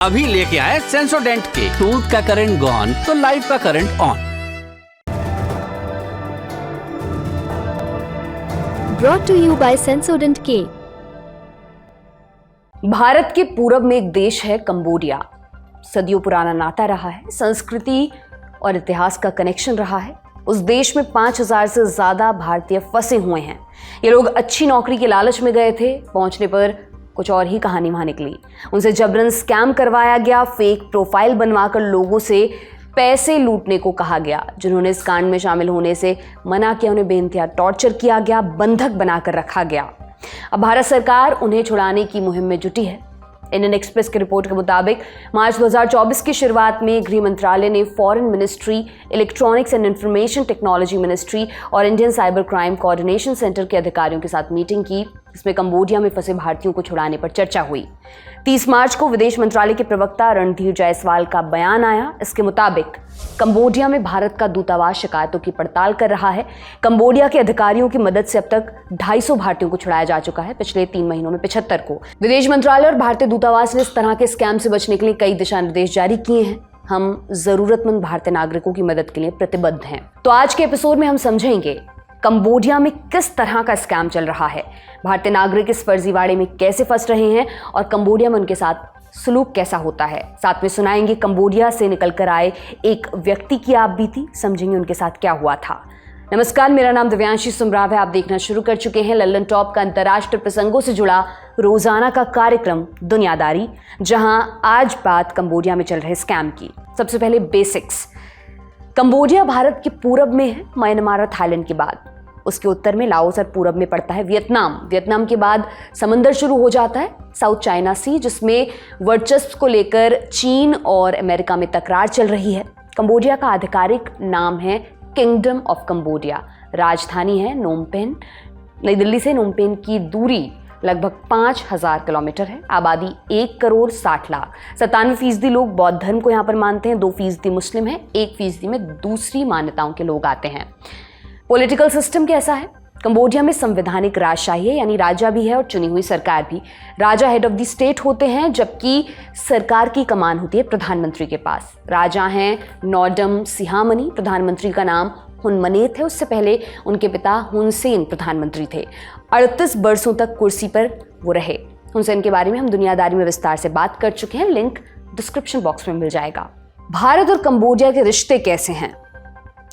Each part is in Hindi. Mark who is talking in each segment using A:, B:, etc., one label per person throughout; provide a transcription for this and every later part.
A: अभी लेके आए सेंसोडेंट के टूथ का करंट गॉन तो लाइफ का current on.
B: Brought to you by Sensodyne K।
C: Bharat के पूरब में एक देश है कंबोडिया। सदियों पुराना नाता रहा है, संस्कृति और इतिहास का कनेक्शन रहा है। उस देश में 5000 से ज्यादा भारतीय फंसे हुए हैं। ये लोग अच्छी नौकरी के लालच में गए थे, पहुंचने पर कुछ और ही कहानी वहां निकली। उनसे जबरन स्कैम करवाया गया, फेक प्रोफाइल बनवाकर लोगों से पैसे लूटने को कहा गया। जिन्होंने इस कांड में शामिल होने से मना किया, उन्हें बेइंतहा टॉर्चर किया गया, बंधक बनाकर रखा गया। अब भारत सरकार उन्हें छुड़ाने की मुहिम में जुटी है। इंडियन एक्सप्रेस की रिपोर्ट के मुताबिक मार्च 2024 की शुरुआत में गृह मंत्रालय ने foreign ministry, electronics and information technology ministry और Indian cyber crime coordination centre के अधिकारियों के साथ मीटिंग की। इसमें कंबोडिया में फंसे भारतीयों को छुड़ाने पर चर्चा हुई। 30 मार्च को विदेश मंत्रालय के प्रवक्ता रणधीर जायसवाल का बयान आया। इसके मुताबिक कंबोडिया में भारत का दूतावास शिकायतों की पड़ताल कर रहा है। कंबोडिया के अधिकारियों की मदद से अब तक 250 भारतीयों को छुड़ाया जा चुका है। पिछले 3 महीनों में 75 को। विदेश मंत्रालय और भारतीय दूतावास ने इस तरह के स्कैम से बचने के लिए कई दिशा निर्देश जारी किए हैं। हम जरूरतमंद भारतीय नागरिकों की मदद के लिए प्रतिबद्ध हैं। तो आज के एपिसोड में हम समझेंगे कंबोडिया में किस तरह का स्कैम चल रहा है, भारतीय नागरिक इस फर्जीवाड़े में कैसे फंस रहे हैं और कंबोडिया में उनके साथ सलूक कैसा होता है। साथ में सुनाएंगे कंबोडिया से निकलकर आए एक व्यक्ति की आप बीती, समझेंगे उनके साथ क्या हुआ था। नमस्कार, मेरा नाम दिव्यांशी सुमराव है। आप देखना शुरू कर चुके हैं लल्लन टॉप का अंतर्राष्ट्रीय प्रसंगों से जुड़ा रोजाना का कार्यक्रम दुनियादारी, जहां आज बात कंबोडिया में चल रहे स्कैम की। सबसे पहले बेसिक्स। कंबोडिया भारत के पूरब में है, म्यांमार और थाईलैंड के बाद। उसके उत्तर में लाओस और पूरब में पड़ता है वियतनाम के बाद समंदर शुरू हो जाता है साउथ चाइना सी, जिसमें वर्चस्व को लेकर चीन और अमेरिका में तकरार चल रही है। कंबोडिया का आधिकारिक नाम है किंगडम ऑफ कंबोडिया। राजधानी है नोमपेन। नई दिल्ली से नोमपेन की दूरी लगभग 5000 किलोमीटर है। आबादी 1 करोड़ 60 लाख। 97% लोग बौद्ध धर्म को यहाँ पर मानते हैं, 2% मुस्लिम है, 1% में दूसरी मान्यताओं के लोग आते हैं। पॉलिटिकल सिस्टम कैसा है? कंबोडिया में संवैधानिक राजशाही है, यानी राजा भी है और चुनी हुई सरकार भी। राजा हेड ऑफ द स्टेट होते हैं, जबकि सरकार की कमान होती है प्रधानमंत्री के पास। राजा हैं नोडम सिहामनी, प्रधानमंत्री का नाम हुनमनेत है। उससे पहले उनके पिता हुनसेन प्रधानमंत्री थे। 38 वर्षों तक कुर्सी पर वो रहे। हुनसेन के बारे में हम दुनियादारी में विस्तार से बात कर चुके हैं, लिंक डिस्क्रिप्शन बॉक्स में मिल जाएगा। भारत और कंबोडिया के रिश्ते कैसे हैं?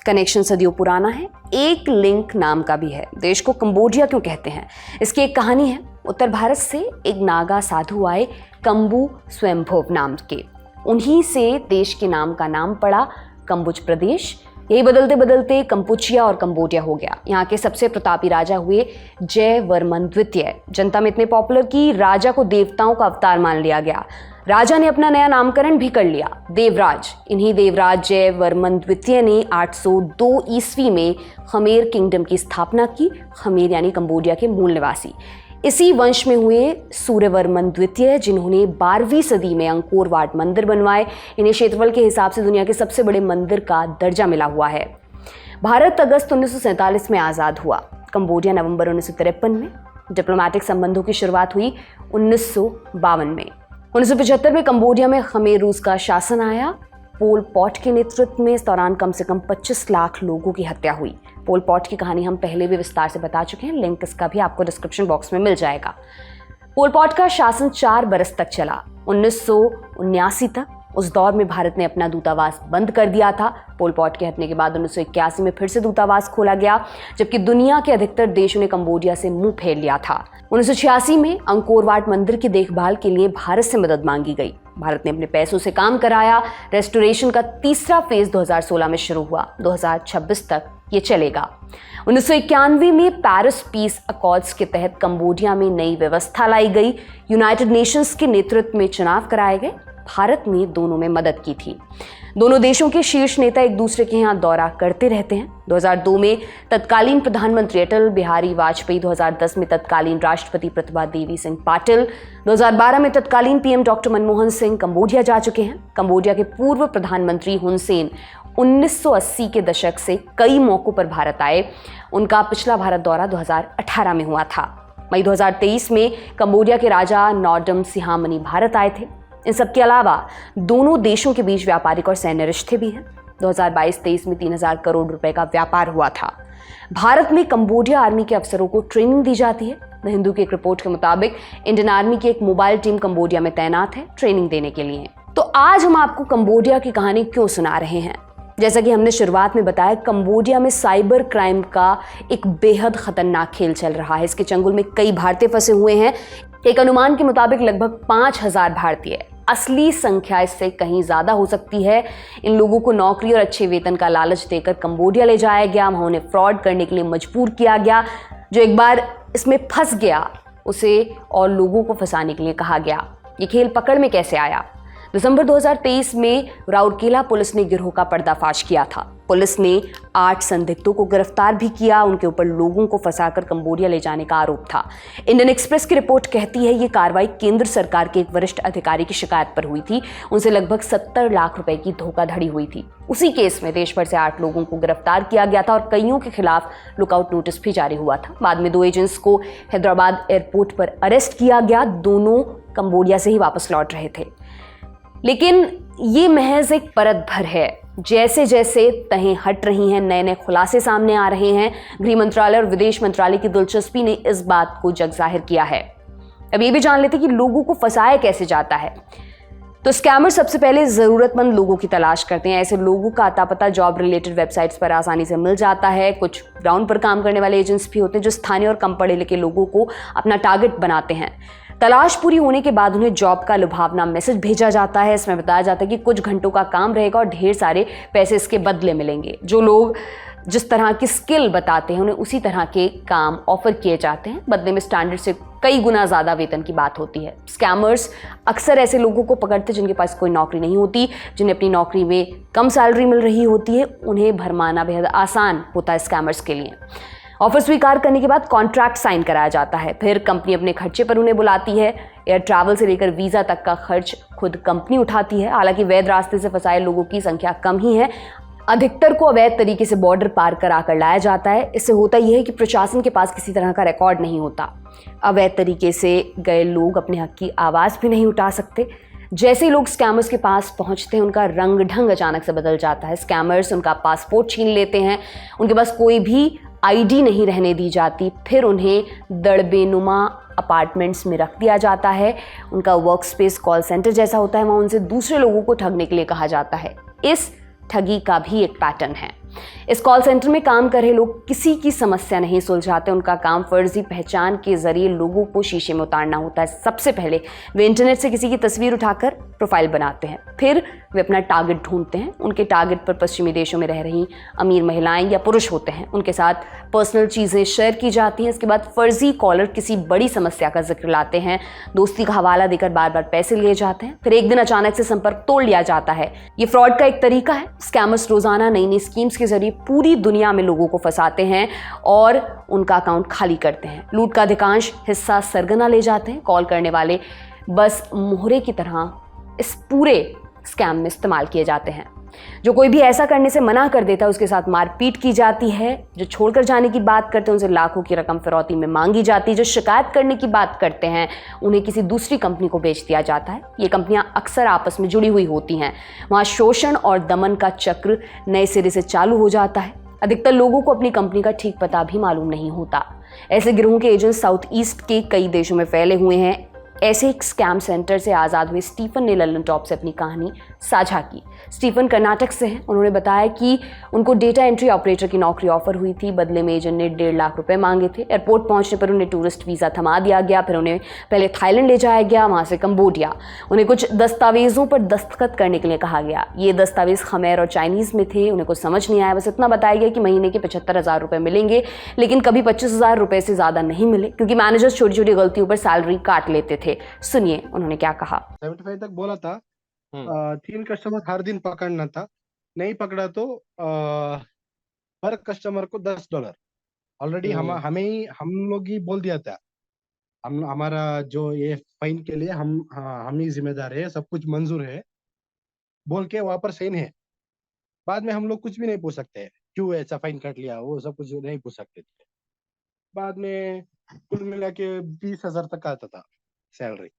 C: कनेक्शन सदियों पुराना है। एक लिंक नाम का भी है। देश को कंबोडिया क्यों कहते हैं, इसकी एक कहानी है। उत्तर भारत से एक नागा साधु आए, कंबू स्वयंभुव नाम के। उन्हीं से देश के नाम का नाम पड़ा कंबुज प्रदेश। यही बदलते बदलते कंपुचिया और कंबोडिया हो गया। यहाँ के सबसे प्रतापी राजा हुए जयवर्मन द्वितीय। जनता में इतने पॉपुलर कि राजा को देवताओं का अवतार मान लिया गया। राजा ने अपना नया नामकरण भी कर लिया, देवराज। इन्हीं देवराज जयवर्मन द्वितीय ने 802 ईस्वी में खमेर किंगडम की स्थापना की। खमेर यानी कंबोडिया के मूल निवासी। इसी वंश में हुए सूर्यवर्मन द्वितीय, जिन्होंने 12वीं सदी में अंकोर वाट मंदिर बनवाए। इन्हें क्षेत्रफल के हिसाब से दुनिया के सबसे बड़े मंदिर का दर्जा मिला हुआ है। भारत अगस्त 1947 में आज़ाद हुआ। कंबोडिया नवंबर 1953 में। डिप्लोमैटिक संबंधों की शुरुआत हुई 1952 में। 1975 में कंबोडिया में खमेर रूस का शासन आया। पोल पॉट के नेतृत्व में इस दौरान कम से कम 25 लाख लोगों की हत्या हुई। पोल पॉट की कहानी हम पहले भी विस्तार से बता चुके हैं, लिंक इसका भी आपको डिस्क्रिप्शन बॉक्स में मिल जाएगा। पोल पॉट का शासन 4 बरस तक चला, 1979 तक। उस दौर में भारत ने अपना दूतावास बंद कर दिया था। पोल पॉट के हटने के बाद 1981 में फिर से दूतावास खोला गया, जबकि दुनिया के अधिकतर देशों ने कंबोडिया से मुंह फेर लिया था। 1986 में अंकोर वाट मंदिर की देखभाल के लिए भारत से मदद मांगी गई। भारत ने अपने पैसों से काम कराया। रेस्टोरेशन का तीसरा फेज 2016 में शुरू हुआ, 2026 तक ये चलेगा। 1991 में पेरिस पीस अकॉर्ड्स के तहत कंबोडिया में नई व्यवस्था लाई गई। यूनाइटेड नेशंस के नेतृत्व में चुनाव कराए गए। भारत ने दोनों में मदद की थी। दोनों देशों के शीर्ष नेता एक दूसरे के यहाँ दौरा करते रहते हैं। 2002 में तत्कालीन प्रधानमंत्री अटल बिहारी वाजपेयी, 2010 में तत्कालीन राष्ट्रपति प्रतिभा देवी सिंह पाटिल, 2012 में तत्कालीन PM doctor Manmohan Singh Cambodia जा चुके हैं। कंबोडिया के पूर्व प्रधानमंत्री हुनसेन 1980 के दशक से कई मौकों पर भारत आए। उनका पिछला भारत दौरा 2018 में हुआ था। मई 2023 में कंबोडिया के राजा नोडम सिहामनी भारत आए थे। इन सब के अलावा दोनों देशों के बीच व्यापारिक और सैन्य रिश्ते भी हैं। 2022-23 में 3,000 करोड़ रुपए का व्यापार हुआ था। भारत में कंबोडिया आर्मी के अफसरों को ट्रेनिंग दी जाती है। द हिंदू की एक रिपोर्ट के मुताबिक इंडियन आर्मी की एक मोबाइल टीम कंबोडिया में तैनात है ट्रेनिंग देने के लिए। तो आज हम आपको कंबोडिया की कहानी क्यों सुना रहे हैं? जैसा कि हमने शुरुआत में बताया, कंबोडिया में साइबर क्राइम का एक बेहद खतरनाक खेल चल रहा है। इसके चंगुल में कई भारतीय फंसे हुए हैं। एक अनुमान के मुताबिक लगभग 5,000 भारतीय, असली संख्या इससे कहीं ज्यादा हो सकती है। इन लोगों को नौकरी और अच्छे वेतन का लालच देकर कंबोडिया ले जाया गया, वहां उन्हें फ्रॉड करने के लिए मजबूर किया गया। जो एक बार इसमें फंस गया उसे और लोगों को फंसाने के लिए कहा गया। ये खेल पकड़ में कैसे आया? दिसंबर 2023 में राउरकेला पुलिस ने गिरोह का पर्दाफाश किया था। पुलिस ने 8 संदिग्धों को गिरफ्तार भी किया। उनके ऊपर लोगों को फंसाकर कंबोडिया ले जाने का आरोप था। इंडियन एक्सप्रेस की रिपोर्ट कहती है ये कार्रवाई केंद्र सरकार के एक वरिष्ठ अधिकारी की शिकायत पर हुई थी। उनसे लगभग 70 लाख रुपए की धोखाधड़ी हुई थी। उसी केस में देश भर से 8 लोगों को गिरफ्तार किया गया था और कईयों के खिलाफ लुकआउट नोटिस भी जारी हुआ था। बाद में 2 एजेंट्स को हैदराबाद एयरपोर्ट पर अरेस्ट किया गया। दोनों कंबोडिया से ही वापस लौट रहे थे। लेकिन ये महज एक परत भर है। जैसे जैसे तहें हट रही हैं, नए नए खुलासे सामने आ रहे हैं। गृह मंत्रालय और विदेश मंत्रालय की दिलचस्पी ने इस बात को जग जाहिर किया है। अब ये भी जान लेते कि लोगों को फंसाया कैसे जाता है। तो स्कैमर सबसे पहले जरूरतमंद लोगों की तलाश करते हैं। ऐसे लोगों का अता पता जॉब रिलेटेड वेबसाइट्स पर आसानी से मिल जाता है। कुछ ग्राउंड पर काम करने वाले एजेंट्स भी होते हैं जो स्थानीय और कम पढ़े लिखे लोगों को अपना टारगेट बनाते हैं। तलाश पूरी होने के बाद उन्हें जॉब का लुभावना मैसेज भेजा जाता है। इसमें बताया जाता है कि कुछ घंटों का काम रहेगा और ढेर सारे पैसे इसके बदले मिलेंगे। जो लोग जिस तरह की स्किल बताते हैं उन्हें उसी तरह के काम ऑफर किए जाते हैं। बदले में स्टैंडर्ड से कई गुना ज़्यादा वेतन की बात होती है। स्कैमर्स अक्सर ऐसे लोगों को पकड़ते जिनके पास कोई नौकरी नहीं होती, जिन्हें अपनी नौकरी में कम सैलरी मिल रही होती है। उन्हें भरमाना बेहद आसान होता है स्कैमर्स के लिए। ऑफर स्वीकार करने के बाद कॉन्ट्रैक्ट साइन कराया जाता है। फिर कंपनी अपने खर्चे पर उन्हें बुलाती है। एयर ट्रैवल से लेकर वीज़ा तक का खर्च खुद कंपनी उठाती है। हालांकि वैध रास्ते से फंसाए लोगों की संख्या कम ही है। अधिकतर को अवैध तरीके से बॉर्डर पार कराकर लाया जाता है। इससे होता यह है कि प्रशासन के पास किसी तरह का रिकॉर्ड नहीं होता। अवैध तरीके से गए लोग अपने हक की आवाज़ भी नहीं उठा सकते। जैसे ही लोग स्कैमर्स के पास पहुंचते हैं उनका रंग ढंग अचानक से बदल जाता है। स्कैमर्स उनका पासपोर्ट छीन लेते हैं। उनके पास कोई भी आईडी नहीं रहने दी जाती। फिर उन्हें दड़बेनुमा अपार्टमेंट्स में रख दिया जाता है। उनका वर्क स्पेस कॉल सेंटर जैसा होता है। वहाँ उनसे दूसरे लोगों को ठगने के लिए कहा जाता है। इस ठगी का भी एक पैटर्न है। इस कॉल सेंटर में काम कर रहे लोग किसी की समस्या नहीं सुलझाते। उनका काम फर्जी पहचान के जरिए लोगों को शीशे में उतारना होता है। सबसे पहले वे इंटरनेट से किसी की तस्वीर उठाकर प्रोफाइल बनाते हैं। फिर वे अपना टारगेट ढूंढते हैं। उनके टारगेट पर पश्चिमी देशों में रह रही अमीर महिलाएं या पुरुष होते हैं। उनके साथ पर्सनल चीज़ें शेयर की जाती हैं। इसके बाद फर्जी कॉलर किसी बड़ी समस्या का जिक्र लाते हैं। दोस्ती का हवाला देकर बार बार पैसे लिए जाते हैं। फिर एक दिन अचानक से संपर्क तोड़ लिया जाता है। ये फ्रॉड का एक तरीका है। स्कैमर्स रोजाना नई नई स्कीम्स के जरिए पूरी दुनिया में लोगों को फंसाते हैं और उनका अकाउंट खाली करते हैं। लूट का अधिकांश हिस्सा सरगना ले जाते हैं। कॉल करने वाले बस मोहरे की तरह इस पूरे स्कैम में इस्तेमाल किए जाते हैं। जो कोई भी ऐसा करने से मना कर देता है उसके साथ मारपीट की जाती है। जो छोड़कर जाने की बात करते हैं उनसे लाखों की रकम फिरौती में मांगी जाती है। जो शिकायत करने की बात करते हैं उन्हें किसी दूसरी कंपनी को बेच दिया जाता है। ये कंपनियां अक्सर आपस में जुड़ी हुई होती हैं। वहाँ शोषण और दमन का चक्र नए सिरे से चालू हो जाता है। अधिकतर लोगों को अपनी कंपनी का ठीक पता भी मालूम नहीं होता। ऐसे गिरोह के एजेंट साउथ ईस्ट के कई देशों में फैले हुए हैं। ऐसे एक स्कैम सेंटर से आज़ाद हुए स्टीफन ने ललन टॉप से अपनी कहानी साझा की। स्टीफन कर्नाटक से हैं। उन्होंने बताया कि उनको डेटा एंट्री ऑपरेटर की नौकरी ऑफर हुई थी। बदले में एजेंट ने 1.5 लाख रुपए मांगे थे। एयरपोर्ट पहुंचने पर उन्हें टूरिस्ट वीज़ा थमा दिया गया। फिर उन्हें पहले थाईलैंड ले जाया गया, वहां से कंबोडिया। उन्हें कुछ दस्तावेजों पर दस्तखत करने के लिए कहा गया। ये दस्तावेज खमेर और चाइनीज़ में थे। उन्हें कुछ समझ नहीं आया। बस इतना बताया गया कि महीने के 75,000 रुपये मिलेंगे, लेकिन कभी 25,000 रुपये से ज़्यादा नहीं मिले क्योंकि मैनेजर्स छोटी छोटी गलतियों पर सैलरी काट लेते थे। सुनिए उन्होंने क्या कहा।
D: 75 तक बोला था। 3 कस्टमर हर दिन पकड़ना था। नहीं पकड़ा तो पर कस्टमर को $10 ऑलरेडी हम लोग ही बोल दिया था। हमारा जो ये फाइन के लिए हम ही जिम्मेदार है, सब कुछ मंजूर है बोल के वहां पर साइन है। बाद में हम लोग कुछ भी नहीं पूछ सकते क्यों ऐसा फाइन काट लिया, वो सब कुछ नहीं पूछ सकते थे। बाद में कुल मिला के 20,000 तक आता था सैलरी।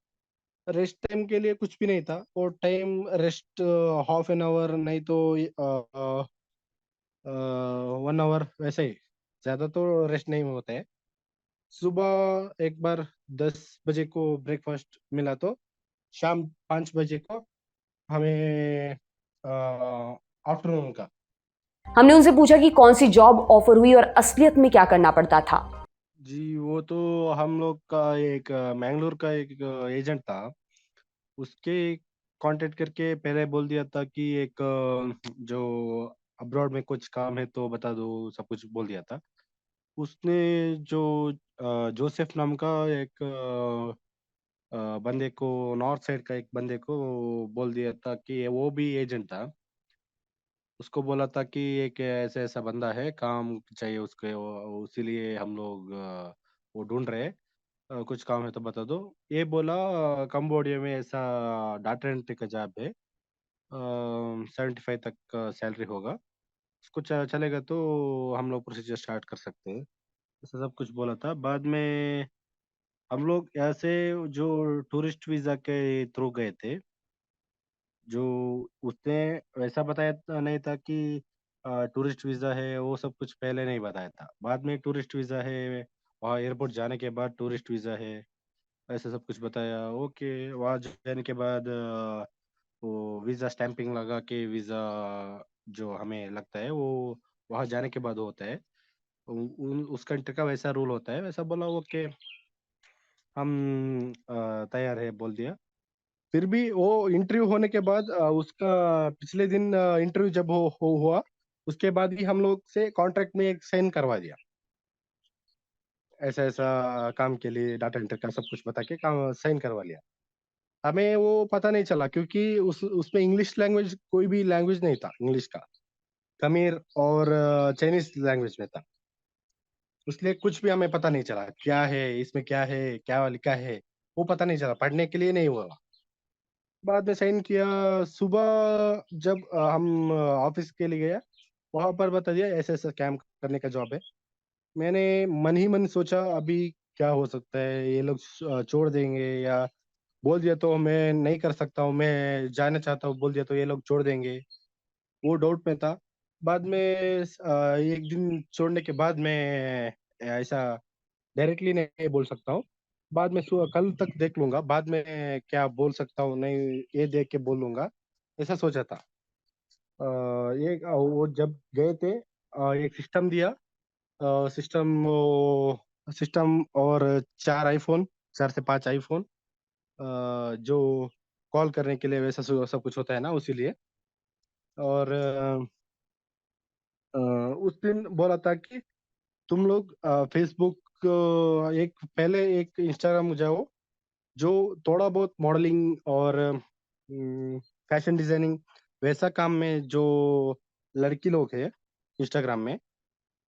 D: रेस्ट टाइम के लिए कुछ भी नहीं था। वो time rest half an hour, नहीं तो 1 आवर, वैसे ही। ज्यादा तो रेस्ट नहीं होता है। सुबह एक बार 10 बजे को ब्रेकफास्ट मिला, तो शाम 5 बजे को हमें आफ्टरनून का।
C: हमने उनसे पूछा कि कौन सी जॉब ऑफर हुई और असलियत में क्या करना पड़ता था।
D: जी, वो तो हम लोग का एक मैंगलोर का एक एजेंट था। उसके कांटेक्ट करके पहले बोल दिया था कि एक जो अब्रॉड में कुछ काम है तो बता दो, सब कुछ बोल दिया था। उसने जो जोसेफ नाम का एक बंदे को, नॉर्थ साइड का एक बंदे को बोल दिया था कि वो भी एजेंट था। उसको बोला था कि एक ऐसा ऐसा बंदा है, काम चाहिए उसके, इसीलिए हम लोग वो ढूंढ रहे हैं। कुछ काम है तो बता दो। ये बोला कंबोडिया में ऐसा डाटा एंट्री का जॉब है, 75 तक का सैलरी होगा। उसको चलेगा तो हम लोग प्रोसीजर स्टार्ट कर सकते हैं। ऐसा सब कुछ बोला था। बाद में हम लोग यहाँ से जो टूरिस्ट वीजा के थ्रू गए थे, जो उसने वैसा बताया नहीं था कि टूरिस्ट वीजा है, वो सब कुछ पहले नहीं बताया था। बाद में टूरिस्ट वीजा है, वहाँ एयरपोर्ट जाने के बाद टूरिस्ट वीजा है, ऐसा सब कुछ बताया। ओके, वहाँ जाने के बाद वो वीजा स्टैंपिंग लगा के वीजा जो हमें लगता है वो वहाँ जाने के बाद होता है। उस कंट्री का वैसा रूल होता है। वैसा बोला, ओके हम तैयार है, बोल दिया। फिर भी वो इंटरव्यू होने के बाद उसका पिछले दिन इंटरव्यू जब हुआ, उसके बाद ही हम लोग से कॉन्ट्रैक्ट में एक साइन करवा दिया। ऐसा ऐसा काम के लिए डाटा एंट्री का सब कुछ बता के काम साइन करवा लिया। हमें वो पता नहीं चला क्योंकि उस उसमें इंग्लिश लैंग्वेज, कोई भी लैंग्वेज नहीं था इंग्लिश का। तमिल और चाइनीज लैंग्वेज में था। इसलिए कुछ भी हमें पता नहीं चला क्या है इसमें, क्या है, क्या लिखा है, वो पता नहीं चला, पढ़ने के लिए नहीं हुआ। बाद में साइन किया। सुबह जब हम ऑफिस के लिए गया, वहां पर बता दिया ऐसे ऐसा कैम करने का जॉब है। मैंने मन ही मन सोचा अभी क्या हो सकता है, ये लोग छोड़ देंगे, या बोल दिया तो मैं नहीं कर सकता हूँ, मैं जाना चाहता हूँ बोल दिया तो ये लोग छोड़ देंगे, वो डाउट में था। बाद में एक दिन छोड़ने के बाद मैं ऐसा डायरेक्टली नहीं बोल सकता हूँ। बाद में कल तक देख लूंगा, बाद में क्या बोल सकता हूँ नहीं, ये देख के बोलूंगा, ऐसा सोचा था। ये वो जब गए थे, एक सिस्टम दिया। सिस्टम और 4 आईफोन, 4 से 5 आईफोन, जो कॉल करने के लिए वैसा सब कुछ होता है ना, उसीलिए। और उस दिन बोला था कि तुम लोग फेसबुक, एक पहले एक इंस्टाग्राम जाओ, जो थोड़ा बहुत मॉडलिंग और फैशन डिजाइनिंग वैसा काम में जो लड़की लोग है इंस्टाग्राम में,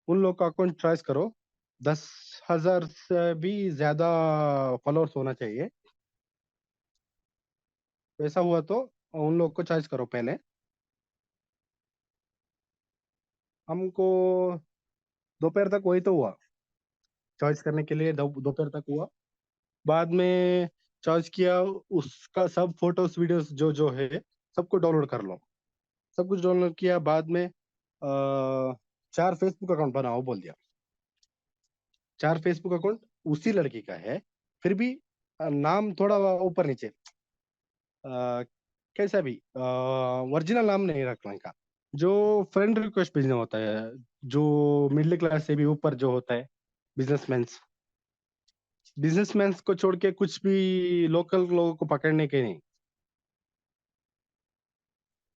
D: उन लोग का अकाउंट चॉइस करो। 10,000 से भी ज्यादा फॉलोअर्स होना चाहिए। वैसा हुआ तो उन लोग को चॉइस करो पहले। हमको दोपहर तक वही तो हुआ, चॉइस करने के लिए दोपहर तक हुआ। बाद में चॉइस किया, उसका सब फोटोज वीडियोस जो जो है सबको डाउनलोड कर लो। सब कुछ डाउनलोड किया। बाद में 4 फेसबुक अकाउंट बनाओ बोल दिया। 4 फेसबुक अकाउंट उसी लड़की का है, फिर भी नाम थोड़ा ऊपर नीचे, अ, कैसा भी ओरिजिनल नाम नहीं रखने का। जो फ्रेंड रिक्वेस्ट भेजना होता है, जो मिडिल क्लास से भी ऊपर जो होता है, बिजनेसमैन, बिजनेसमैन को छोड़ के कुछ भी लोकल लोगों को पकड़ने के नहीं।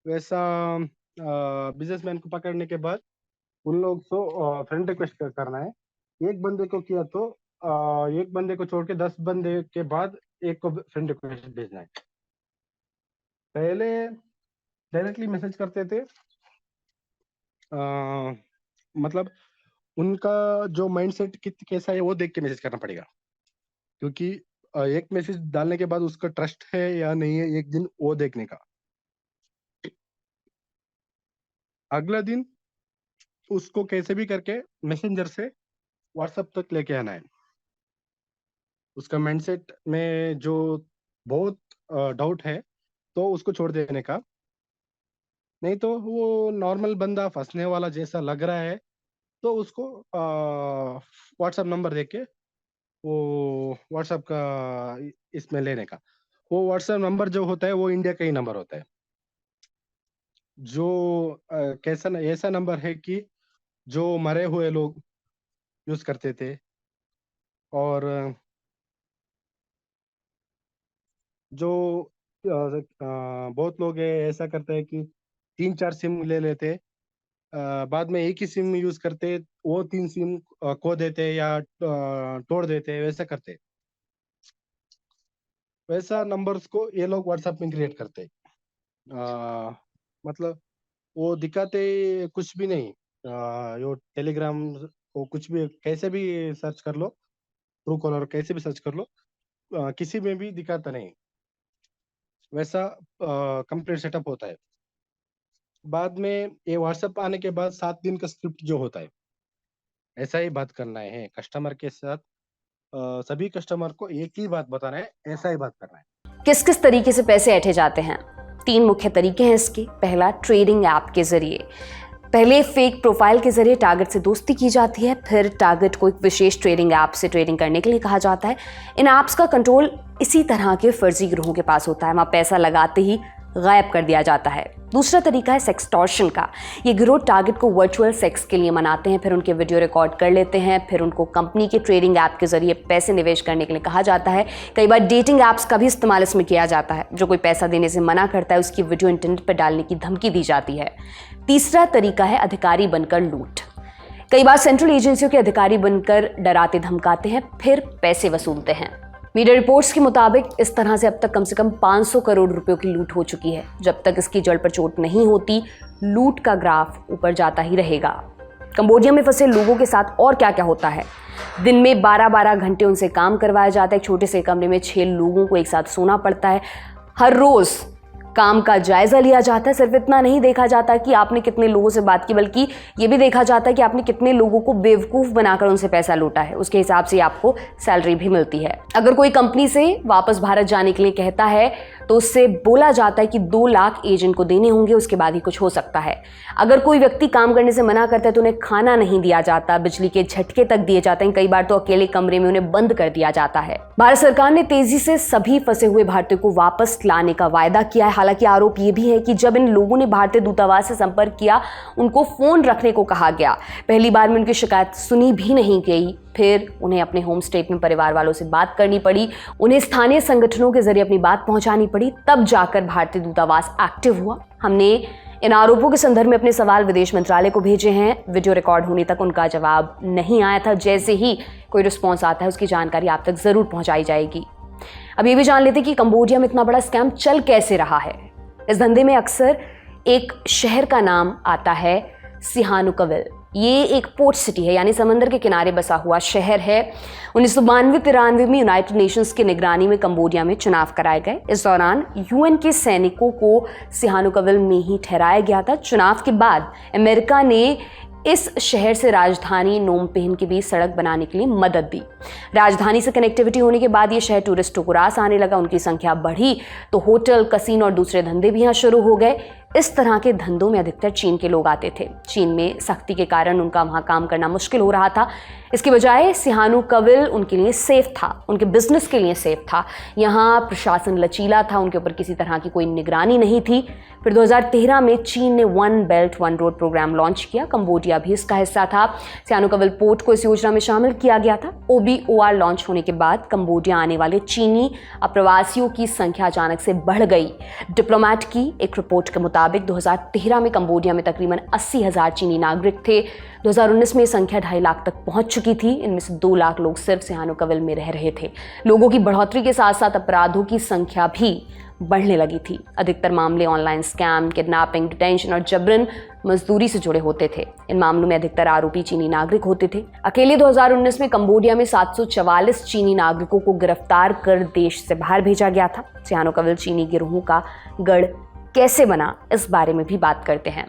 D: वैसा बिजनेसमैन को पकड़ने के बाद उन लोग को फ्रेंड रिक्वेस्ट करना है। एक बंदे को किया तो एक बंदे को छोड़ के 10 बंदे के बाद एक को फ्रेंड रिक्वेस्ट भेजना है। पहले डायरेक्टली मैसेज करते थे। अ, मतलब उनका जो माइंडसेट कैसा है वो देख के मैसेज करना पड़ेगा, क्योंकि एक मैसेज डालने के बाद उसका ट्रस्ट है या नहीं है, एक दिन वो देखने का। अगला दिन उसको कैसे भी करके मैसेंजर से व्हाट्सएप तक लेके आना है। उसका माइंडसेट में जो बहुत डाउट है तो उसको छोड़ देने का। नहीं तो वो नॉर्मल बंदा फंसने वाला जैसा लग रहा है तो उसको व्हाट्सएप नंबर देके वो व्हाट्सएप का इसमें लेने का। वो व्हाट्सएप नंबर जो होता है वो इंडिया का ही नंबर होता है, जो कैसा ऐसा नंबर है कि जो मरे हुए लोग यूज करते थे। और जो बहुत लोग ऐसा करते हैं कि 3-4 सिम ले लेते, बाद में एक ही सिम यूज करते, वो 3 सिम खो देते या तोड़ देते, वैसा करते। वैसा नंबर्स को ये लोग व्हाट्सएप में क्रिएट करते। मतलब वो दिखाते कुछ भी नहीं। यो टेलीग्राम वो कुछ भी कैसे भी सर्च कर लो, ट्रू कॉलर कैसे भी सर्च कर लो, किसी में भी दिखाता नहीं। वैसा कंप्लीट सेटअप होता है। बाद में ये व्हाट्सएप आने के बाद 7 दिन का स्क्रिप्ट जो होता है, ऐसा ही बात करना है कस्टमर के साथ। सभी कस्टमर को एक ही बात बताना है, ऐसा ही बात करना है।
C: किस किस तरीके से पैसे ऐंठे जाते हैं? 3 मुख्य तरीके हैं इसके। पहला, ट्रेडिंग ऐप के जरिए। पहले फेक प्रोफाइल के जरिए टारगेट से दोस्ती की जाती है, फिर टारगेट को एक विशेष ट्रेडिंग ऐप से ट्रेडिंग करने के लिए कहा जाता है। इन ऐप्स का कंट्रोल इसी तरह के फर्जी गिरोहों के पास होता है, वहां पैसा लगाते ही गायब कर दिया जाता है। दूसरा तरीका है सेक्सटॉर्शन का। ये गिरोह टारगेट को वर्चुअल सेक्स के लिए मनाते हैं, फिर उनके वीडियो रिकॉर्ड कर लेते हैं, फिर उनको कंपनी के ट्रेडिंग ऐप के जरिए पैसे निवेश करने के लिए कहा जाता है। कई बार डेटिंग ऐप्स का भी इस्तेमाल इसमें किया जाता है। जो कोई पैसा देने से मना करता है उसकी वीडियो इंटरनेट पर डालने की धमकी दी जाती है। तीसरा तरीका है अधिकारी बनकर लूट। कई बार सेंट्रल एजेंसियों के अधिकारी बनकर डराते धमकाते हैं, फिर पैसे वसूलते हैं। मीडिया रिपोर्ट्स के मुताबिक इस तरह से अब तक कम से कम 500 करोड़ रुपयों की लूट हो चुकी है। जब तक इसकी जड़ पर चोट नहीं होती, लूट का ग्राफ ऊपर जाता ही रहेगा। कंबोडिया में फंसे लोगों के साथ और क्या क्या होता है? दिन में 12-12 घंटे उनसे काम करवाया जाता है। एक छोटे से कमरे में 6 लोगों को एक साथ सोना पड़ता है। हर रोज काम का जायजा लिया जाता है। सिर्फ इतना नहीं देखा जाता कि आपने कितने लोगों से बात की, बल्कि ये भी देखा जाता है कि आपने कितने लोगों को बेवकूफ़ बनाकर उनसे पैसा लूटा है। उसके हिसाब से आपको सैलरी भी मिलती है। अगर कोई कंपनी से वापस भारत जाने के लिए कहता है तो उससे बोला जाता है कि 2 लाख एजेंट को देने होंगे, उसके बाद ही कुछ हो सकता है। अगर कोई व्यक्ति काम करने से मना करता है तो उन्हें खाना नहीं दिया जाता, बिजली के झटके तक दिए जाते हैं। कई बार तो अकेले कमरे में उन्हें बंद कर दिया जाता है। भारत सरकार ने तेजी से सभी फंसे हुए भारतीयों को वापस लाने का वायदा किया है। हालांकि आरोप यह भी है कि जब इन लोगों ने भारतीय दूतावास से संपर्क किया, उनको फोन रखने को कहा गया। पहली बार में उनकी शिकायत सुनी भी नहीं गई, फिर उन्हें अपने होम स्टेट में परिवार वालों से बात करनी पड़ी, उन्हें स्थानीय संगठनों के जरिए अपनी बात पहुंचानी पड़ी, तब जाकर भारतीय दूतावास एक्टिव हुआ। हमने इन आरोपों के संदर्भ में अपने सवाल विदेश मंत्रालय को भेजे हैं। वीडियो रिकॉर्ड होने तक उनका जवाब नहीं आया था। जैसे ही कोई रिस्पॉन्स आता है उसकी जानकारी आप तक जरूर पहुंचाई जाएगी। अब ये भी जान लेते कि कंबोडिया में इतना बड़ा स्कैम चल कैसे रहा है। इस धंधे में अक्सर एक शहर का नाम आता है, सिहानुकविल। ये एक पोर्ट सिटी है, यानी समंदर के किनारे बसा हुआ शहर है। 1992-93 में यूनाइटेड नेशंस की निगरानी में कंबोडिया में चुनाव कराए गए। इस दौरान यूएन के सैनिकों को सिहानुकविल में ही ठहराया गया था। चुनाव के बाद अमेरिका ने इस शहर से राजधानी नोम पेन के बीच सड़क बनाने के लिए मदद दी। राजधानी से कनेक्टिविटी होने के बाद ये शहर टूरिस्टों को रास आने लगा। उनकी संख्या बढ़ी तो होटल, कसीनो और दूसरे धंधे भी यहाँ शुरू हो गए। इस तरह के धंधों में अधिकतर चीन के लोग आते थे। चीन में सख्ती के कारण उनका वहाँ काम करना मुश्किल हो रहा था। इसके बजाय सिहानुकविल उनके लिए सेफ था, उनके बिजनेस के लिए सेफ था। यहाँ प्रशासन लचीला था, उनके ऊपर किसी तरह की कोई निगरानी नहीं थी। फिर 2013 में चीन ने 1 बेल्ट 1 रोड प्रोग्राम लॉन्च किया। कंबोडिया भी इसका हिस्सा था। सिहानुकविल पोर्ट को इस योजना में शामिल किया गया था। OBOR लॉन्च होने के बाद कंबोडिया आने वाले चीनी अप्रवासियों की संख्या अचानक से बढ़ गई। डिप्लोमेट की एक रिपोर्ट के मुताबिक 2013 में कंबोडिया में तकरीबन 80,000 चीनी नागरिक थे। 2019 में ये संख्या 2.5 लाख तक पहुंच चुकी थी। इनमें से 2 लाख लोग सिर्फ सिहानुकविल में रह रहे थे। लोगों की बढ़ोतरी के साथ साथ अपराधों की संख्या भी बढ़ने लगी थी। अधिकतर मामले ऑनलाइन स्कैम, किडनैपिंग, डिटेंशन और जबरन मजदूरी से जुड़े होते थे। इन मामलों में अधिकतर आरोपी चीनी नागरिक होते थे। अकेले 2019 में कंबोडिया में 744 चीनी नागरिकों को गिरफ्तार कर देश से बाहर भेजा गया था। सिहानुकविल चीनी गिरोहों का गढ़ कैसे बना, इस बारे में भी बात करते हैं।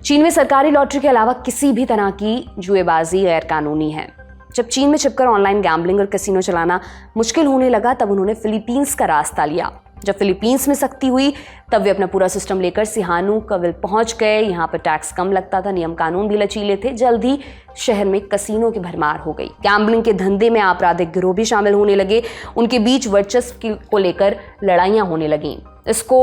C: चीन में सरकारी लॉटरी के अलावा किसी भी तरह की जुएबाजी गैर कानूनी है। जब चीन में छिपकर ऑनलाइन गैम्बलिंग और कैसीनो चलाना मुश्किल होने लगा, तब उन्होंने फिलीपींस का रास्ता लिया। जब फिलीपींस में सख्ती हुई तब वे अपना पूरा सिस्टम लेकर सिहानू कविल पहुंच गए। यहाँ पर टैक्स कम लगता था, नियम कानून भी लचीले थे। जल्द ही शहर में कसीनो की भरमार हो गई। गैम्बलिंग के धंधे में आपराधिक गिरोह भी शामिल होने लगे। उनके बीच वर्चस्व को लेकर लड़ाइयां होने लगीं। इसको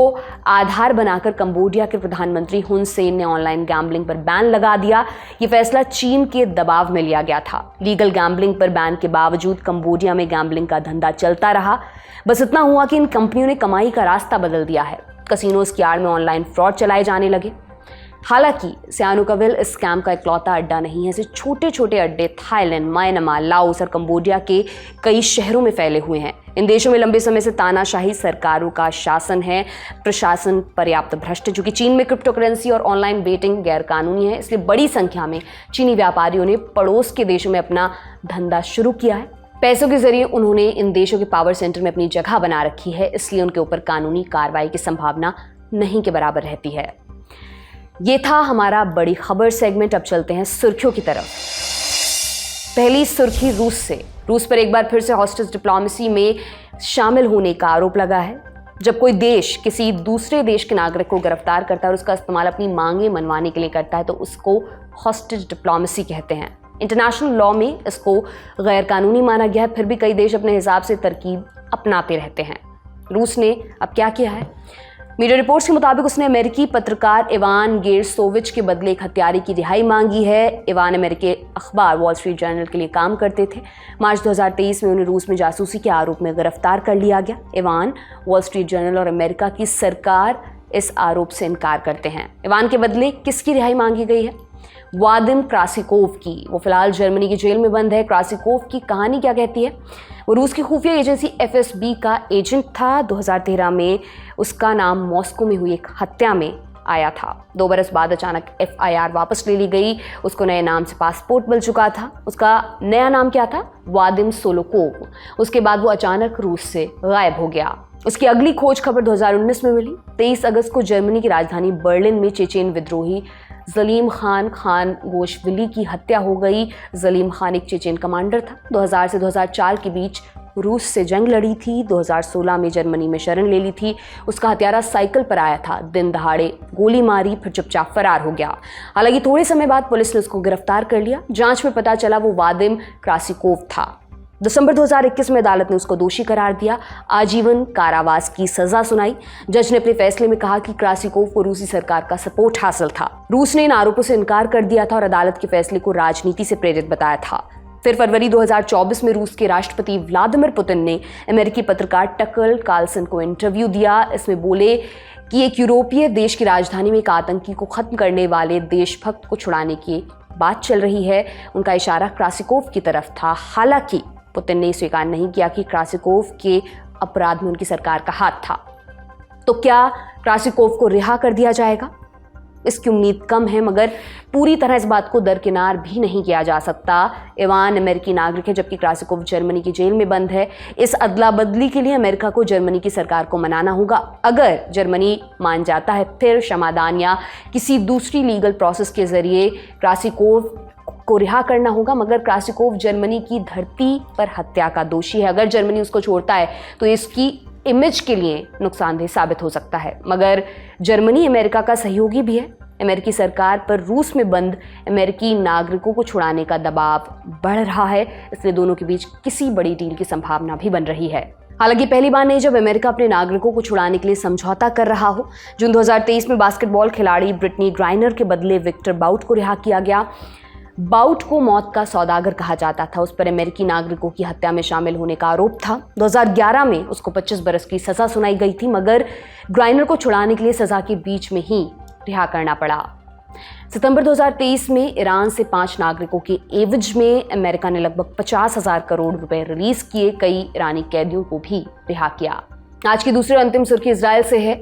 C: आधार बनाकर कंबोडिया के प्रधानमंत्री हुन सेन ने ऑनलाइन गैम्बलिंग पर बैन लगा दिया। ये फैसला चीन के दबाव में लिया गया था। लीगल गैम्बलिंग पर बैन के बावजूद कंबोडिया में गैम्बलिंग का धंधा चलता रहा। बस इतना हुआ कि इन कंपनियों ने कमाई का रास्ता बदल दिया है। कसिनोज की आड़ में ऑनलाइन फ्रॉड चलाए जाने लगे। हालांकि सिहानुकविल इस स्कैम का इकलौता अड्डा नहीं है। ऐसे छोटे छोटे अड्डे थाईलैंड, म्यांमार, लाओस और कंबोडिया के कई शहरों में फैले हुए हैं। इन देशों में लंबे समय से तानाशाही सरकारों का शासन है, प्रशासन पर्याप्त भ्रष्ट है। चूंकि चीन में क्रिप्टो करेंसी और ऑनलाइन बेटिंग गैर कानूनी है, इसलिए बड़ी संख्या में चीनी व्यापारियों ने पड़ोस के देशों में अपना धंधा शुरू किया है। पैसों के जरिए उन्होंने इन देशों के पावर सेंटर में अपनी जगह बना रखी है, इसलिए उनके ऊपर कानूनी कार्रवाई की संभावना नहीं के बराबर रहती है। ये था हमारा बड़ी खबर सेगमेंट। अब चलते हैं सुर्खियों की तरफ। पहली सुर्खी रूस से। रूस पर एक बार फिर से हॉस्टेज डिप्लोमेसी में शामिल होने का आरोप लगा है। जब कोई देश किसी दूसरे देश के नागरिक को गिरफ्तार करता है और उसका इस्तेमाल अपनी मांगे मनवाने के लिए करता है तो उसको हॉस्टेज डिप्लोमेसी कहते हैं। इंटरनेशनल लॉ में इसको गैर कानूनी माना गया है, फिर भी कई देश अपने हिसाब से तरकीब अपनाते रहते हैं। रूस ने अब क्या किया है? मीडिया रिपोर्ट्स के मुताबिक उसने अमेरिकी पत्रकार इवान गेरशोविच के बदले एक हत्यारे की रिहाई मांगी है। इवान अमेरिकी अखबार वॉल स्ट्रीट जर्नल के लिए काम करते थे। मार्च 2023 में उन्हें रूस में जासूसी के आरोप में गिरफ्तार कर लिया गया। इवान, वॉल स्ट्रीट जर्नल और अमेरिका की सरकार इस आरोप से इनकार करते हैं। इवान के बदले किसकी रिहाई मांगी गई है? वादिम क्रासिकोव की। वो फिलहाल जर्मनी की जेल में बंद है। क्रासिकोव की कहानी क्या कहती है? वो रूस की खुफिया एजेंसी FSB का एजेंट था। 2013 में उसका नाम मॉस्को में हुई एक हत्या में आया था। 2 बरस बाद अचानक FIR वापस ले ली गई। उसको नए नाम से पासपोर्ट मिल चुका था। उसका नया नाम क्या था? वादिम सोलोकोव। उसके बाद वो अचानक रूस से गायब हो गया। उसकी अगली खोज खबर 2019 में मिली। 23 अगस्त को जर्मनी की राजधानी बर्लिन में चेचेन विद्रोही जलीम खान गोशविली की हत्या हो गई। जलीम खान एक चेचेन कमांडर था। 2000 से 2004 के बीच रूस से जंग लड़ी थी। 2016 में जर्मनी में शरण ले ली थी। उसका हत्यारा साइकिल पर आया था, दिन दहाड़े गोली मारी, फिर चुपचाप फरार हो गया। हालांकि थोड़े समय बाद पुलिस ने उसको गिरफ्तार कर लिया। जांच में पता चला वो वादिम क्रासिकोव था। दिसंबर 2021 में अदालत ने उसको दोषी करार दिया। आजीवन कारावास की सजा सुनाई। जज ने अपने फैसले में कहा कि क्रासिकोव को रूसी सरकार का सपोर्ट हासिल था। रूस ने इन आरोपों से इनकार कर दिया था और अदालत के फैसले को राजनीति से प्रेरित बताया था। फिर फरवरी 2024 में रूस के राष्ट्रपति व्लादिमीर पुतिन ने अमेरिकी पत्रकार टकर कार्लसन को इंटरव्यू दिया। इसमें बोले कि एक यूरोपीय देश की राजधानी में एक आतंकी को खत्म करने वाले देशभक्त को छुड़ाने की बात चल रही है। उनका इशारा क्रासिकोव की तरफ था। हालांकि पुतिन ने स्वीकार नहीं किया कि क्रासिकोव के अपराध में उनकी सरकार का हाथ था। तो क्या क्रासिकोव को रिहा कर दिया जाएगा? इसकी उम्मीद कम है, मगर पूरी तरह इस बात को दरकिनार भी नहीं किया जा सकता। इवान अमेरिकी नागरिक है जबकि क्रासिकोव जर्मनी की जेल में बंद है। इस अदला बदली के लिए अमेरिका को जर्मनी की सरकार को मनाना होगा। अगर जर्मनी मान जाता है फिर क्षमादान या किसी दूसरी लीगल प्रोसेस के जरिए क्रासिकोव को रिहा करना होगा। मगर क्रासिकोव जर्मनी की धरती पर हत्या का दोषी है। अगर जर्मनी उसको छोड़ता है तो इसकी इमेज के लिए नुकसानदेह साबित हो सकता है। मगर जर्मनी अमेरिका का सहयोगी भी है। अमेरिकी सरकार पर रूस में बंद अमेरिकी नागरिकों को छुड़ाने का दबाव बढ़ रहा है, इसलिए दोनों के बीच किसी बड़ी डील की संभावना भी बन रही है। हालांकि पहली बार नहीं जब अमेरिका अपने नागरिकों को छुड़ाने के लिए समझौता कर रहा हो। जून 2023 में बास्केटबॉल खिलाड़ी ब्रिटनी ग्राइनर के बदले विक्टर बाउट को रिहा किया गया। बाउट को मौत का सौदागर कहा जाता था। उस पर अमेरिकी नागरिकों की हत्या में शामिल होने का आरोप था। 2011 में उसको 25 बरस की सजा सुनाई गई थी, मगर ग्राइनर को छुड़ाने के लिए सजा के बीच में ही रिहा करना पड़ा। सितंबर 2023 में ईरान से 5 नागरिकों के एवज में अमेरिका ने लगभग 50,000 करोड़ रुपए रिलीज किए। कई ईरानी कैदियों को भी रिहा किया। आज की दूसरी अंतिम सुर्खी इजराइल से है।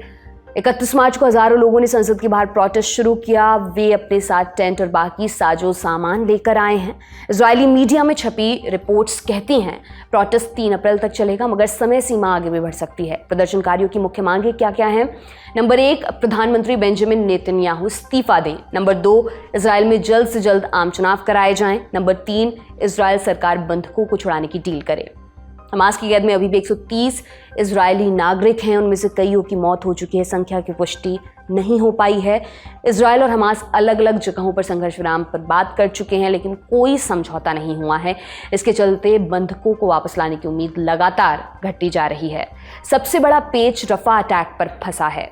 C: 31 मार्च को हजारों लोगों ने संसद के बाहर प्रोटेस्ट शुरू किया। वे अपने साथ टेंट और बाकी साजो सामान लेकर आए हैं। इजरायली मीडिया में छपी रिपोर्ट्स कहती हैं प्रोटेस्ट 3 अप्रैल तक चलेगा, मगर समय सीमा आगे भी बढ़ सकती है। प्रदर्शनकारियों की मुख्य मांगें क्या क्या हैं? नंबर 1, प्रधानमंत्री बेंजामिन नेतन्याहू इस्तीफा दें। नंबर 2, इजराइल में जल्द से जल्द आम चुनाव कराए जाएं। नंबर 3, इजराइल सरकार बंधकों को छुड़ाने की डील करे। हमास की कैद में अभी भी 130 इजरायली नागरिक हैं, उनमें से कईयों की मौत हो चुकी है, संख्या की पुष्टि नहीं हो पाई है। इजरायल और हमास अलग अलग जगहों पर संघर्ष विराम पर बात कर चुके हैं, लेकिन कोई समझौता नहीं हुआ है। इसके चलते बंधकों को वापस लाने की उम्मीद लगातार घटती जा रही है। सबसे बड़ा पेच रफा अटैक पर फंसा है।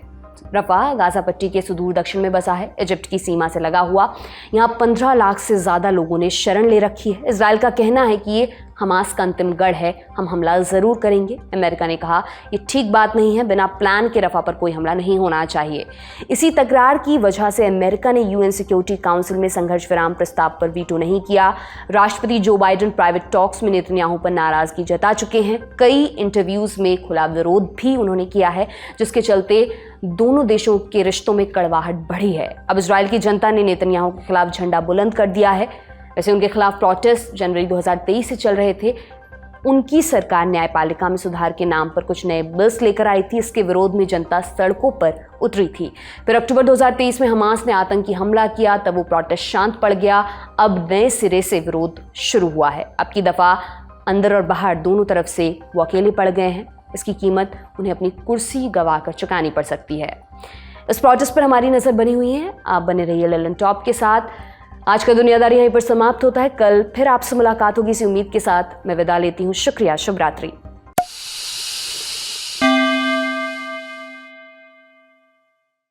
C: रफा गाजा पट्टी के सुदूर दक्षिण में बसा है, इजिप्ट की सीमा से लगा हुआ। यहाँ 15 लाख से ज़्यादा लोगों ने शरण ले रखी है। इजरायल का कहना है कि ये हमास का अंतिम गढ़ है, हम हमला ज़रूर करेंगे। अमेरिका ने कहा ये ठीक बात नहीं है, बिना प्लान के रफा पर कोई हमला नहीं होना चाहिए। इसी तकरार की वजह से अमेरिका ने यूएन सिक्योरिटी काउंसिल में संघर्ष विराम प्रस्ताव पर वीटो नहीं किया। राष्ट्रपति जो बाइडेन प्राइवेट टॉक्स में नेतन्याहू पर नाराजगी जता चुके हैं। कई इंटरव्यूज में खुला विरोध भी उन्होंने किया है, जिसके चलते दोनों देशों के रिश्तों में कड़वाहट बढ़ी है। अब इजरायल की जनता ने नेतन्याहू के खिलाफ झंडा बुलंद कर दिया है। वैसे उनके खिलाफ प्रोटेस्ट जनवरी 2023 से चल रहे थे। उनकी सरकार न्यायपालिका में सुधार के नाम पर कुछ नए बिल्स लेकर आई थी। इसके विरोध में जनता सड़कों पर उतरी थी। फिर अक्टूबर 2023 में हमास ने आतंकी हमला किया, तब वो प्रोटेस्ट शांत पड़ गया। अब नए सिरे से विरोध शुरू हुआ है। अब की दफा अंदर और बाहर दोनों तरफ से वो अकेले पड़ गए हैं। इसकी कीमत उन्हें अपनी कुर्सी गंवा कर चुकानी पड़ सकती है। इस प्रोटेस्ट पर हमारी नजर बनी हुई है। आप बने रहिए ललन टॉप के साथ। आज का दुनियादारी यहीं पर समाप्त होता है। कल फिर आपसे मुलाकात होगी इसी उम्मीद के साथ। मैं विदा लेती हूँ। शुक्रिया, शुभ रात्रि।